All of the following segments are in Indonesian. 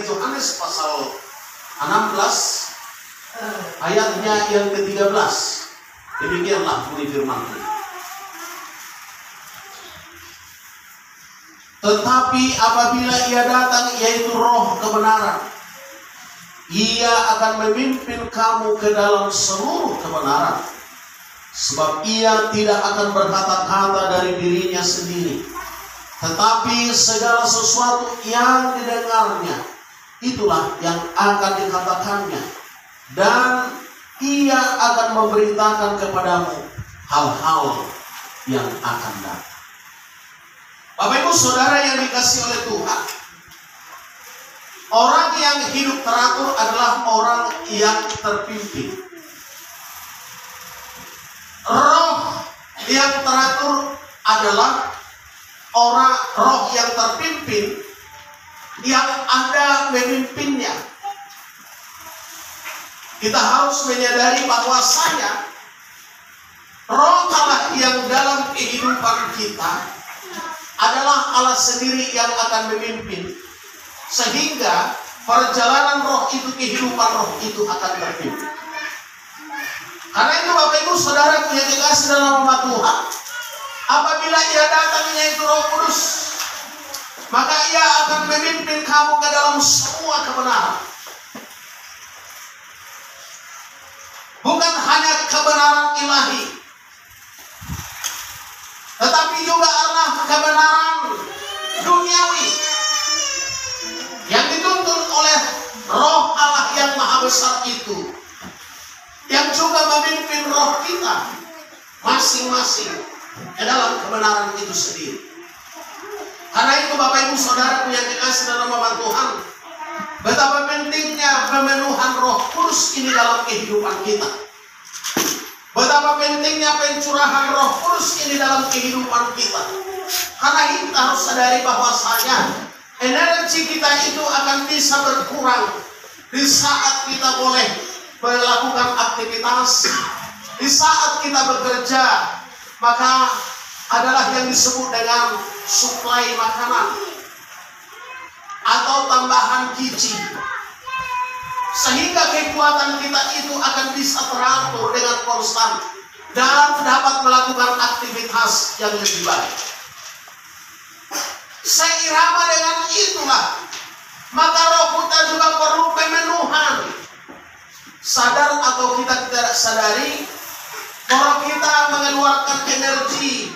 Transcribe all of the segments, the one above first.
Yohanes pasal 16 ayatnya yang ke-13. Demikianlah bunyi firman Tuhan. Tetapi apabila ia datang, yaitu Roh kebenaran, ia akan memimpin kamu ke dalam seluruh kebenaran. Sebab ia tidak akan berkata-kata dari dirinya sendiri, tetapi segala sesuatu yang didengarnya, itulah yang akan dikatakannya. Dan ia akan memberitakan kepadamu hal-hal yang akan datang. Bapak Ibu Saudara yang dikasihi oleh Tuhan, orang yang hidup teratur adalah orang yang terpimpin. Roh yang teratur adalah roh yang terpimpin, yang ada memimpinnya. Kita harus menyadari bahwasanya Roh Allah yang dalam kehidupan kita adalah Allah sendiri yang akan memimpin, sehingga perjalanan roh itu, kehidupan roh itu akan terpimpin. Karena itu Bapak Ibu Saudara yang dikasihi dalam nama Tuhan, apabila ia datang yaitu Roh Kudus, maka ia akan memimpin kamu ke dalam semua kebenaran. Bukan hanya kebenaran ilahi, tetapi juga adalah kebenaran duniawi yang dituntun oleh Roh Allah yang Maha Besar itu, yang juga memimpin roh kita masing-masing ke dalam kebenaran itu sendiri. Karena itu Bapak Ibu Saudara yang dikasihi dalam nama Tuhan, betapa pentingnya pemenuhan Roh Kudus ini dalam kehidupan kita. Betapa pentingnya pencurahan Roh Kudus ini dalam kehidupan kita. Karena kita harus sadari bahwasanya energi kita itu akan bisa berkurang di saat kita boleh melakukan aktivitas, di saat kita bekerja, maka adalah yang disebut dengan suplai makanan atau tambahan gizi, sehingga kekuatan kita itu akan bisa teratur dengan konstan dan dapat melakukan aktivitas yang lebih baik. Seirama dengan itulah, maka roh kita juga perlu pemenuhan. Sadar atau kita tidak sadari, bahwa kita mengeluarkan energi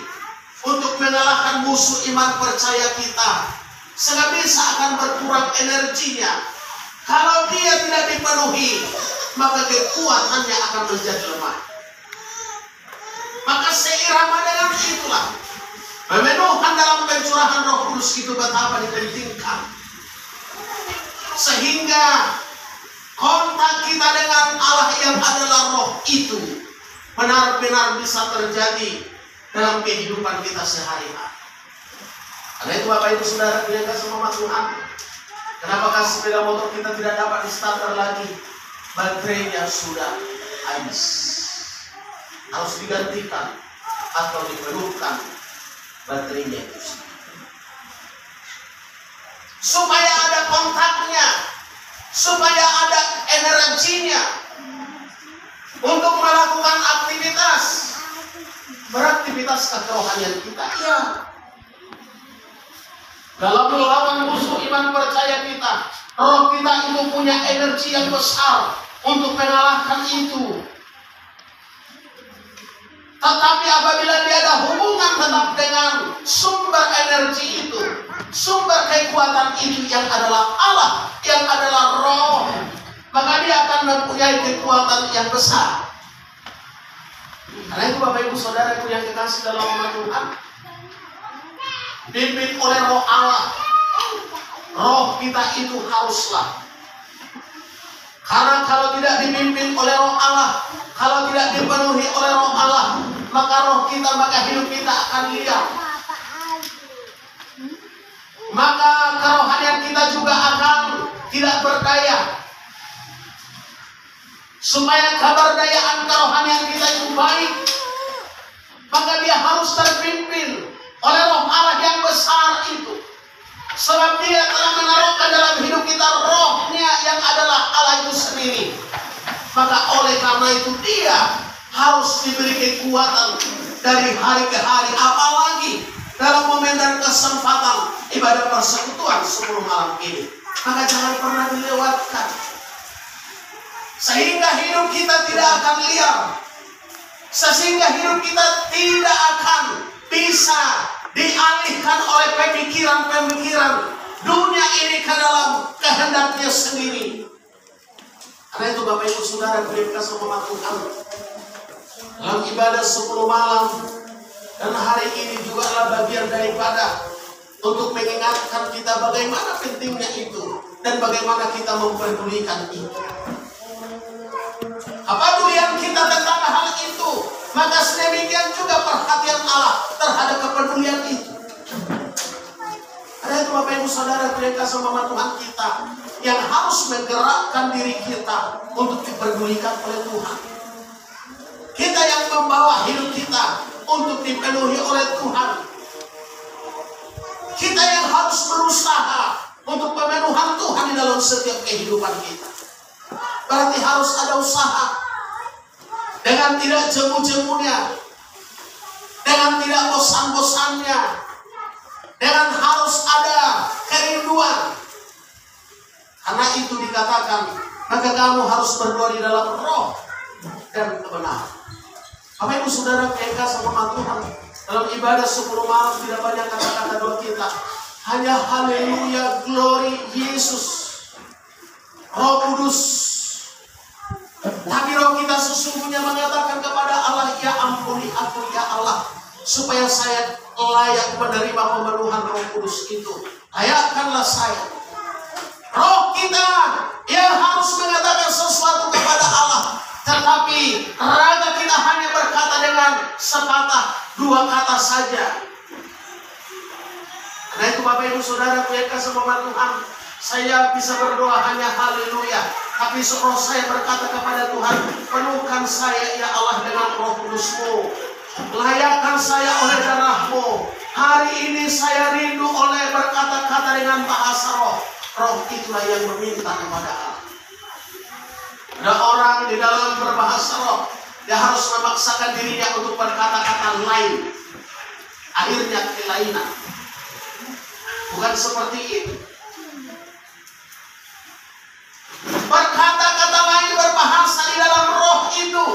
untuk mengalahkan musuh iman percaya kita, sehingga bisa akan berkurang energinya. Kalau dia tidak dipenuhi, maka kekuatannya akan menjadi lemah. Maka seirama dengan itulah, pemenuhan dalam pencurahan Roh Kudus itu betapa dipentingkan, sehingga kontak kita dengan Allah yang adalah roh itu benar-benar bisa terjadi dalam kehidupan kita sehari-hari. Karena itu Bapak Ibu Saudara yang kasih sama Tuhan, kenapa sepeda motor kita tidak dapat di-starter lagi? Baterainya sudah habis, harus digantikan atau dipenuhkan baterainya itu, supaya ada kontaknya, supaya ada energinya untuk melakukan aktivitas, beraktivitas kerohanian kita. Ya, dalam melawan musuh iman percaya kita, roh kita itu punya energi yang besar untuk mengalahkan itu. Tetapi apabila dia ada hubungan tetap dengan sumber energi itu, sumber kekuatan itu yang adalah Allah, yang adalah roh, maka dia akan mempunyai kekuatan yang besar. Karena itu Bapak Ibu Saudara yang dikasihi dalam nama Tuhan, dipimpin oleh roh Allah, roh kita itu haruslah. Karena kalau tidak dipimpin oleh roh Allah, kalau tidak dipenuhi oleh roh Allah, maka roh kita, maka hidup kita akan liar. Maka kerohanian kita juga akan tidak berdaya. Supaya keberdayaan kerohanian kita itu baik, maka dia harus terpimpin oleh roh Allah yang besar itu. Sebab dia telah menaruhkan dalam hidup kita roh Maka oleh karena itu dia harus diberi kekuatan dari hari ke hari. Apalagi dalam momen dan kesempatan ibadah persekutuan 10 malam ini. Maka jangan pernah dilewatkan. Sehingga hidup kita tidak akan liar. Sehingga hidup kita tidak akan bisa dialihkan oleh pemikiran-pemikiran dunia ini ke dalam kehendaknya sendiri. Karena itu Bapak Ibu Saudara berikan sama Tuhan, dalam ibadah 10 malam dan hari ini juga adalah bagian daripada untuk mengingatkan kita bagaimana pentingnya itu dan bagaimana kita memperdulikan itu. Apa yang kita tentang hal itu, maka sedemikian juga perhatian Allah terhadap kepedulian itu. Karena itu Bapak Ibu Saudara berikan sama Tuhan kita yang harus menggerakkan diri kita untuk diperdulikan oleh Tuhan. Kita yang membawa hidup kita untuk dipenuhi oleh Tuhan. Kita yang harus berusaha untuk pemenuhan Tuhan di dalam setiap kehidupan kita. Berarti harus ada usaha. Dengan tidak jemu-jemunya, dengan tidak bosan-bosannya, dengan harus ada kerinduan. Karena itu dikatakan, maka kamu harus berdoa di dalam roh dan kebenaran. Bapak Ibu Saudara PK sama Tuhan, dalam ibadah 10 malam tidak banyak kata-kata doa kita. Hanya haleluya, glory, Yesus, Roh Kudus. Tapi roh kita sesungguhnya mengatakan kepada Allah, ya ampuni aku ya Allah, supaya saya layak menerima pemenuhan Roh Kudus itu. Layakkanlah saya. Roh kita yang harus mengatakan sesuatu kepada Allah, tetapi raga kita hanya berkata dengan sepatah 2 kata saja. Karena itu Bapak Ibu Saudara yang kasih Tuhan, saya bisa berdoa hanya haleluya, tapi roh saya berkata kepada Tuhan, penuhkan saya ya Allah dengan Roh Kudus-Mu, layakkan saya oleh darah-Mu. Hari ini saya rindu oleh berkata-kata dengan bahasa roh. Roh itulah yang meminta kepada Allah. Ada orang di dalam berbahasa roh, dia harus memaksakan dirinya untuk berkata-kata lain. Akhirnya kelainan. Bukan seperti itu. Berkata-kata lain, berbahasa di dalam roh itu,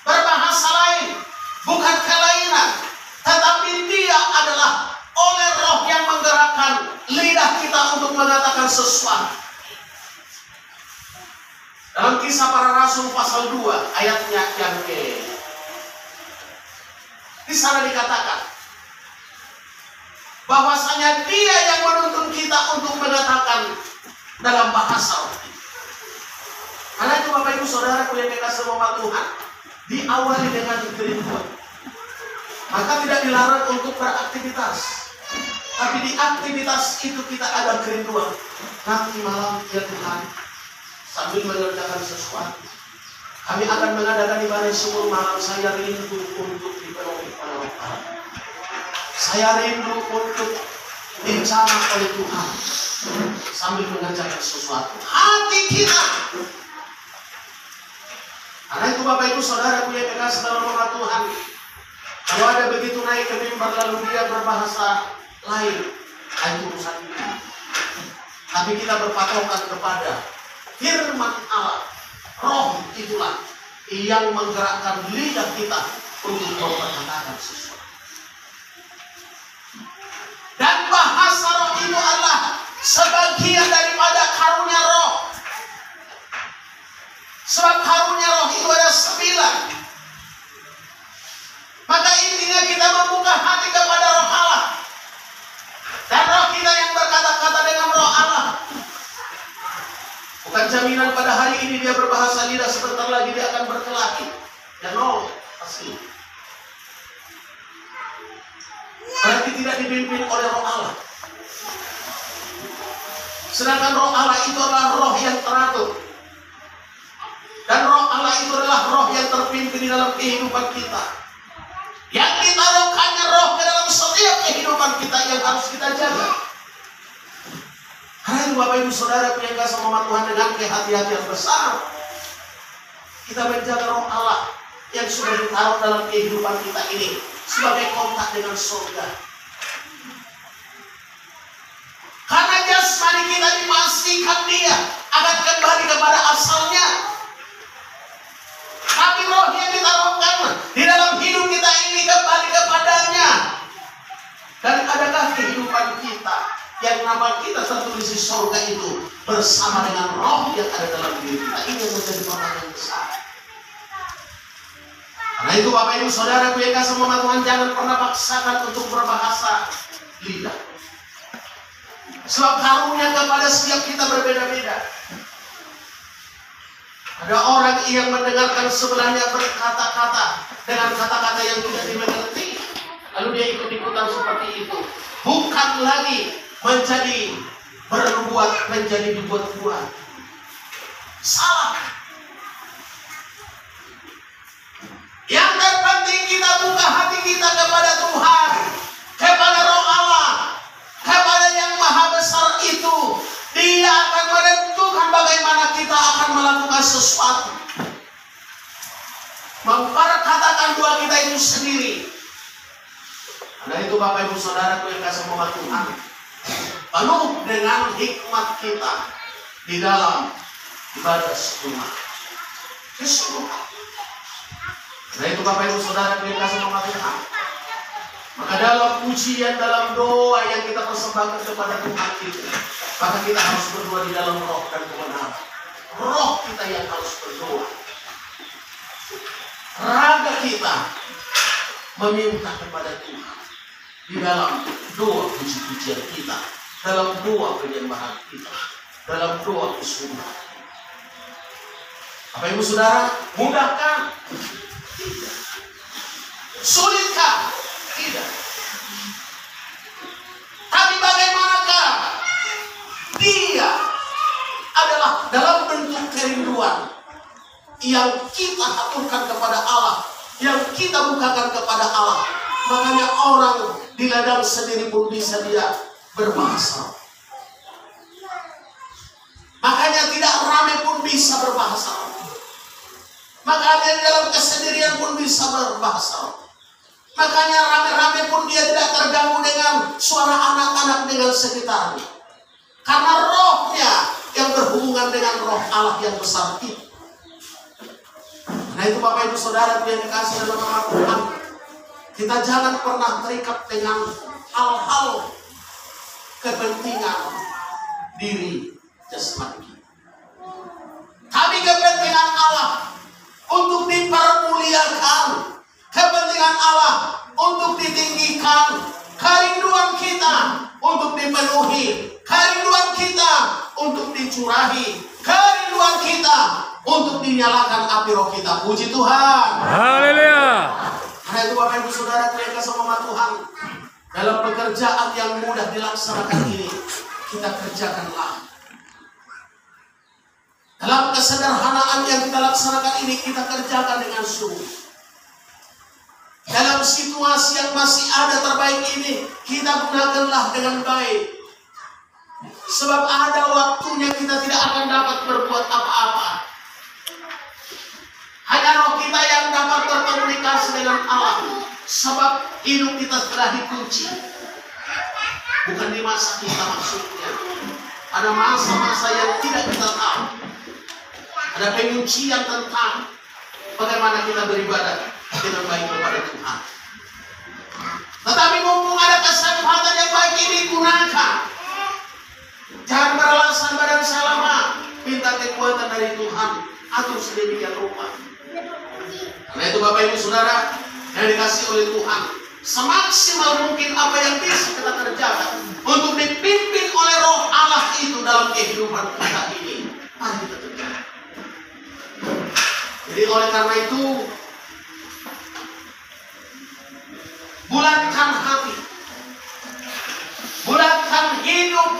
berbahasa lain, bukan kelainan, tetapi dia adalah oleh roh yang menggerakkan lidah kita untuk mengatakan sesuatu. Dalam Kisah Para Rasul pasal 2 ayatnya yang di sana dikatakan bahwasanya dia yang menuntun kita untuk mengatakan dalam bahasa roh. Karena itu Bapak Ibu Saudara yang dikasih sama Tuhan, diawali dengan kerinduan. Maka tidak dilarang untuk beraktivitas, tapi di aktivitas itu kita ada kerinduan. Nanti malam ya Tuhan, sambil mengerjakan sesuatu, kami akan mengadakan ibadah 10 malam. Saya rindu untuk dipenuhi oleh Allah. Saya rindu untuk dicatat oleh Tuhan sambil mengerjakan sesuatu. Hati kita. Karena itu Bapak Ibu Saudara punya kekasih dalam nama Tuhan, kalau ada begitu naik ke mimbar lalu dia berbahasa lain, itu urusan kita. Tapi kita berpatokan kepada firman Allah. Roh itulah yang menggerakkan lidah kita untuk memperkatakan sesuatu. Dan bahasa roh itu adalah sebagian daripada karunia roh. Sebab karunia roh itu ada 9. Maka intinya kita membuka hati kepada roh Allah. Dan roh kita yang berkata-kata dengan roh Allah. Bukan jaminan pada hari ini dia berbahasa lidah, sebentar lagi dia akan berkelahi. Ya no, pasti. Berarti tidak dipimpin oleh roh Allah. Sedangkan roh Allah itu adalah roh yang teratur. Dan roh Allah itu adalah roh yang terpimpin di dalam kehidupan kita. Yang ditaruhkannya roh ke dalam setiap kehidupan kita yang harus kita jaga. Karena itu Bapak Ibu Saudara yang kasih sama Tuhan dengan kehati-hatian besar. kita menjaga roh Allah yang sudah ditaruh dalam kehidupan kita ini sebagai kontak dengan surga. Karena jasmani kita dipastikan dia akan kembali kepada asalnya. Tapi roh yang ditaruhkan di dalam hidup kita ini kembali kepadanya. Dan adakah kehidupan kita yang nama kita tertulis di surga itu bersama dengan roh yang ada dalam diri kita? Ini yang menjadi pertanyaan besar. Karena itu Bapak Ibu Saudaraku yang kasih sama Tuhan, jangan pernah paksakan untuk berbahasa lidah. Sebab karunia kepada setiap kita berbeda-beda. Ada orang yang mendengarkan sebelahnya berkata-kata dengan kata-kata yang tidak dimengerti, lalu dia ikut-ikutan seperti itu. Bukan lagi menjadi berbuat, menjadi dibuat-buat. Salah. Yang terpenting kita buka hati kita kepada Tuhan, kepada Roh Allah, kepada Yang Maha Besar itu. Dia akan menentukan bagaimana kita akan melakukan sesuatu. Memperkatakan doa kita itu sendiri. Karena itu Bapak Ibu Saudaraku yang kasih sama Tuhan, penuh dengan hikmat kita di dalam ibadah sejumat. Keseluruhan. Nah itu Bapak Ibu Saudara yang kasih sama Tuhan, maka dalam pujian, dalam doa yang kita persembahkan kepada Tuhan itu, maka kita harus berdoa di dalam roh dan kebenaran. Roh kita yang harus berdoa. Raga kita meminta kepada Tuhan di dalam doa puji-pujian kita, dalam doa penyembahan kita, dalam doa kesyukuran. Bapak Ibu Saudara, mudahkah? Tidak. Sulitkah? Tidak. Tapi bagaimanakah? Dia adalah dalam bentuk kerinduan yang kita aturkan kepada Allah, yang kita bukakan kepada Allah. Makanya orang di ladang sendiri pun bisa dia berbahasa. Makanya tidak ramai pun bisa berbahasa. Makanya dalam kesendirian pun bisa berbahasa. Makanya rame-rame pun dia tidak terganggu dengan suara anak-anak dengan sekitarnya. Karena rohnya yang berhubungan dengan roh Allah yang besar itu. Nah itu Bapak Ibu Saudara yang dikasih dalam nama Tuhan, kita jangan pernah terikat dengan hal-hal kepentingan diri jasmani kita. Tapi kepentingan Allah untuk dipermuliakan, kepentingan Allah untuk ditinggikan, kerinduan kita untuk dipenuhi, kerinduan kita untuk dicurahi, kerinduan kita untuk dinyalakan api roh kita. Puji Tuhan. Haleluya. Karena itu Bapak Ibu Saudara yang kasih sama Tuhan, dalam pekerjaan yang mudah dilaksanakan ini, kita kerjakanlah. Dalam kesederhanaan yang kita laksanakan ini, kita kerjakan dengan sungguh. Dalam situasi yang masih ada terbaik ini, kita gunakanlah dengan baik. Sebab ada waktunya kita tidak akan dapat berbuat apa-apa. Hanya roh kita yang dapat berkomunikasi dengan Allah. Sebab hidup kita telah dikunci. Bukan di masa kita maksudnya. Ada masa-masa yang tidak kita tahu. Ada penguncian tentang bagaimana kita beribadah dengan baik kepada Tuhan. Tetapi mumpung ada kesempatan yang baik ini, gunakan. Jangan beralasan badan saya lemah. Minta kekuatan dari Tuhan. Atur sedemikian rupa. Karena itu Bapak Ibu Saudara yang dikasih oleh Tuhan, semaksimal mungkin apa yang bisa kita kerjakan untuk dipimpin oleh roh Allah itu dalam kehidupan kita ini, mari kita kerjakan. Jadi oleh karena itu, bulatkan hati, bulatkan hidup,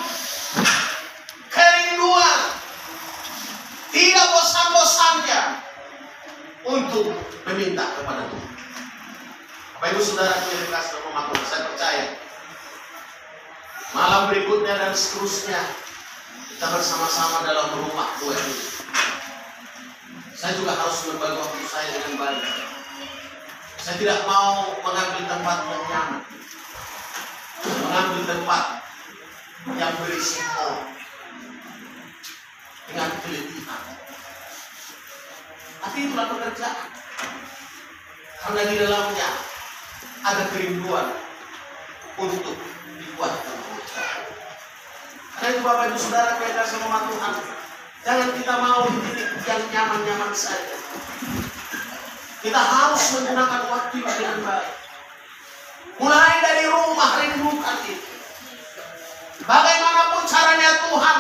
kerinduan, tidak bosan-bosannya untuk meminta kepada Tuhan. Bapak Ibu Saudara yang dikasih oleh Tuhan, saya percaya malam berikutnya dan seterusnya kita bersama-sama dalam rumah Tuhan ini. Saya juga harus membagi waktu saya dengan baik. Saya tidak mau mengambil tempat yang nyaman, mengambil tempat yang berisiko dengan keletihan. Tapi itulah pekerjaan, karena di dalamnya ada kerinduan untuk dikuatkan. Karena itu Bapak Ibu Saudara yang kasih sama Tuhan, jangan kita mau di titik yang nyaman-nyaman saja. Kita harus menggunakan waktu dengan baik. Mulai dari rumah rindukan itu. Bagaimanapun caranya Tuhan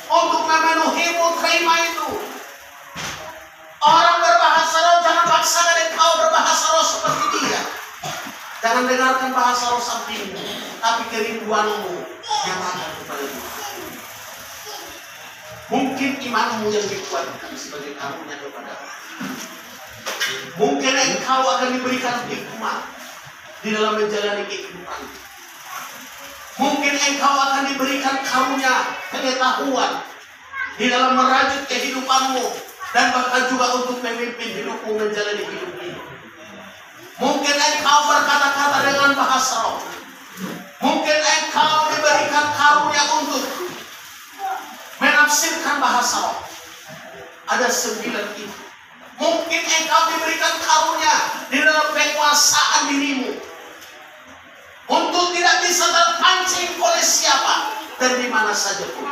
untuk memenuhimu, terima itu. Orang berbahasa roh, jangan paksakan engkau berbahasa roh seperti dia. Jangan dengarkan bahasa roh sampingmu, tapi kerinduanmu nyatakan kepada Tuhan. Mungkin imanmu yang dikuatkan sebagai karunia kepadamu. Mungkin engkau akan diberikan hikmat di dalam menjalani kehidupan. Mungkin engkau akan diberikan karunia pengetahuan di dalam merajut kehidupanmu dan bahkan juga untuk memimpin hidupmu menjalani hidup ini. Mungkin engkau berkata-kata dengan bahasa roh. Mungkin engkau diberikan karunia untuk menafsirkan bahasa roh. Ada 9 itu. Mungkin engkau diberikan karunia di dalam penguasaan dirimu untuk tidak bisa terpancing oleh siapa dan di mana saja pun.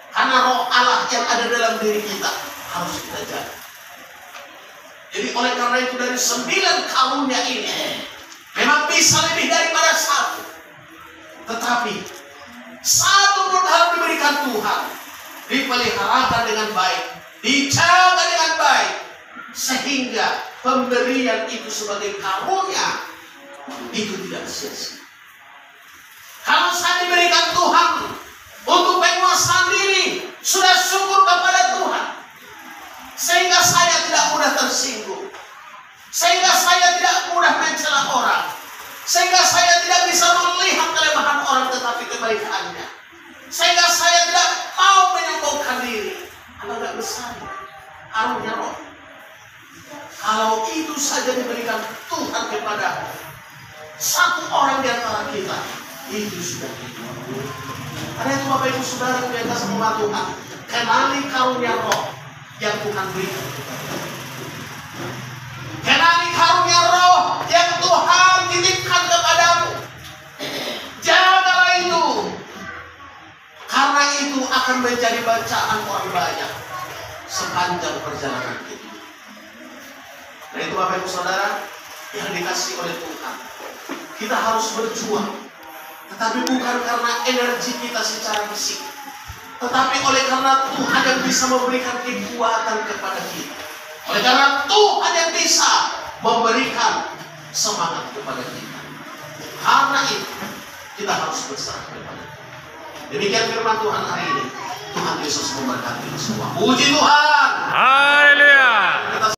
Karena roh Allah yang ada dalam diri kita harus kita jaga. Jadi oleh karena itu dari 9 karunia ini memang bisa lebih daripada 1. Tetapi 1 pun harus diberikan Tuhan, dipeliharakan dengan baik, dijaga dengan baik, sehingga pemberian itu sebagai karunia itu tidak sia-sia. Kalau saya diberikan Tuhan untuk penguasaan diri, sudah syukur kepada Tuhan, sehingga saya tidak mudah tersinggung, sehingga saya tidak mudah mencela orang, sehingga saya tidak bisa melihat kelemahan orang tetapi kebaikannya, sehingga saya tidak mau menyombongkan diri. Agak besar karunia roh. Kalau itu saja diberikan Tuhan kepada 1 orang di antara kita, itu sudah hidup. Karena itu Bapak Ibu Saudara yang biasa sama Tuhan, kenali karunia roh yang Tuhan berikan. Kenali karunia roh yang Tuhan titipkan kepadamu. Jagalah itu. Karena itu akan menjadi bacaan orang banyak sepanjang perjalanan itu. Nah itu Bapak Ibu Saudara yang dikasih oleh Tuhan. Kita harus berjuang, tetapi bukan karena energi kita secara fisik, tetapi oleh karena Tuhan yang bisa memberikan kekuatan kepada kita. Oleh karena Tuhan yang bisa memberikan semangat kepada kita. Karena itu kita harus berserah kepada Tuhan. Demikian firman Tuhan hari ini. Tuhan Yesus memberkati semua. Puji Tuhan. Haleluya.